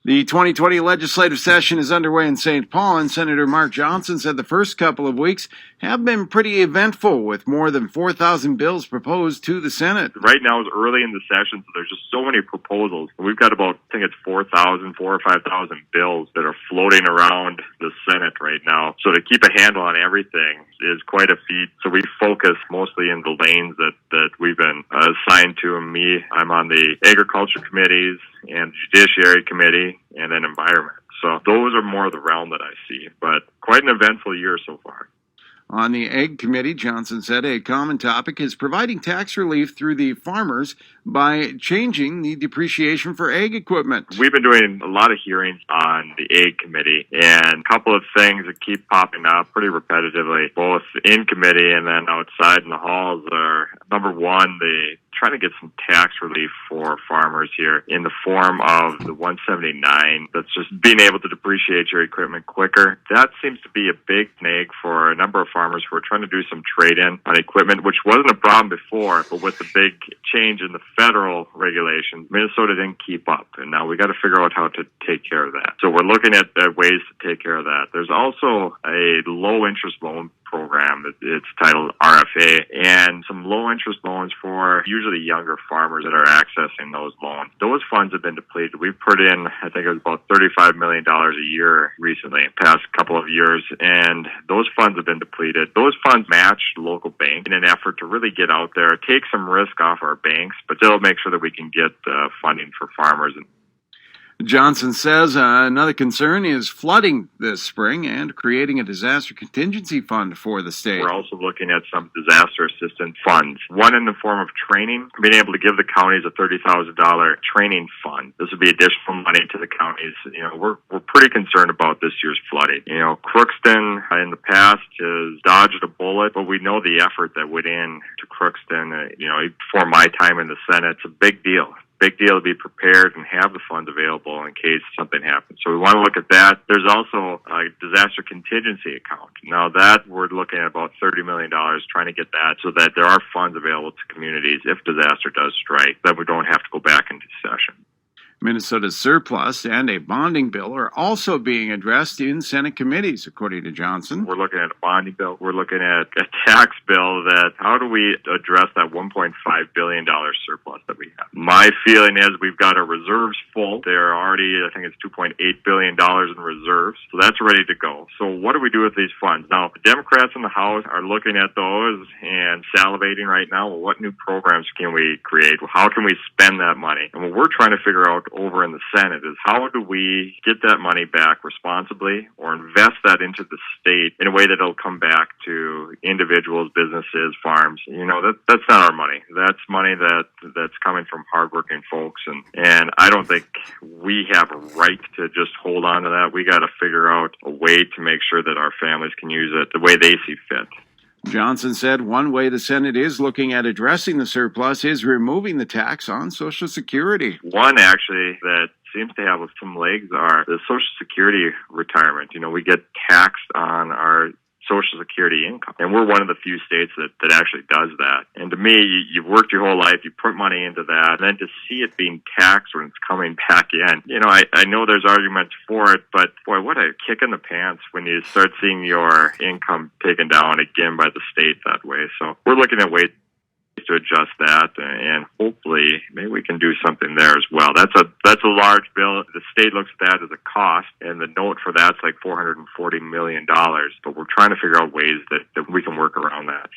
The 2020 legislative session is underway in St. Paul, and Senator Mark Johnson said the first couple of weeks have been pretty eventful, with more than 4,000 bills proposed to the Senate. Right now is early in the session, so there's just so many proposals. We've got about, I think it's 4,000 or 5,000 bills that are floating around the Senate right now. So to keep a handle on everything is quite a feat. So we focus mostly in the lanes that we've been assigned to. And I'm on the Agriculture Committees and Judiciary Committee and then Environment. So those are more the realm that I see, but quite an eventful year so far. On the Ag Committee, Johnson said a common topic is providing tax relief through the farmers by changing the depreciation for ag equipment. We've been doing a lot of hearings on the Ag Committee, and a couple of things that keep popping up pretty repetitively, both in committee and then outside in the halls, are, number one, trying to get some tax relief for farmers here in the form of the 179. That's just being able to depreciate your equipment quicker. That seems to be a big nag for a number of farmers who are trying to do some trade-in on equipment, which wasn't a problem before, but with the big change in the federal regulations, Minnesota didn't keep up, and now we got to figure out how to take care of that. So we're looking at ways to take care of that. There's also a low-interest loan program. It's titled RFA, and some low-interest loans for usually younger farmers that are accessing those loans. Those funds have been depleted. We've put in, I think it was about $35 million a year recently, past couple of years, and those funds have been depleted. Those funds match local banks in an effort to really get out there, take some risk off our banks, but still make sure that we can get funding for farmers. Johnson says another concern is flooding this spring and creating a disaster contingency fund for the state. We're also looking at some disaster assistance funds. One in the form of training, being able to give the counties a $30,000 training fund. This would be additional money to the counties. We're pretty concerned about this year's flooding. Crookston in the past has dodged a bullet, but we know the effort that went in to Crookston. Before my time in the Senate, it's a big deal. Big deal to be prepared and have the funds available in case something happens. So we want to look at that. There's also a disaster contingency account. Now that we're looking at about $30 million, trying to get that so that there are funds available to communities if disaster does strike, that we don't have to go back into session. Minnesota's surplus and a bonding bill are also being addressed in Senate committees, according to Johnson. We're looking at a bonding bill. We're looking at a tax bill that, how do we address that $1.5 billion surplus that we have? My feeling is we've got our reserves full. They're already, I think it's $2.8 billion in reserves. So that's ready to go. So what do we do with these funds? Now, the Democrats in the House are looking at those and salivating right now. Well, what new programs can we create? How can we spend that money? And what we're trying to figure out over in the Senate is how do we get that money back responsibly or invest that into the state in a way that it'll come back to individuals, businesses, farms. That's not our money. That's money that's coming from hardworking folks, and I don't think we have a right to just hold on to that. We got to figure out a way to make sure that our families can use it the way they see fit. Johnson said one way the Senate is looking at addressing the surplus is removing the tax on Social Security. One, actually, that seems to have some legs are the Social Security retirement. We get taxed on our Social Security income, and we're one of the few states that actually does that. And to me, you've worked your whole life, you put money into that, and then to see it being taxed when it's coming back in, I know there's arguments for it, but boy, what a kick in the pants when you start seeing your income taken down again by the state that way. So we're looking at ways to adjust that, and hopefully maybe we can do something there as well. That's a large bill. The state looks at that as a cost, and the note for that's like $440 million, but we're trying to figure out ways that we can work around that.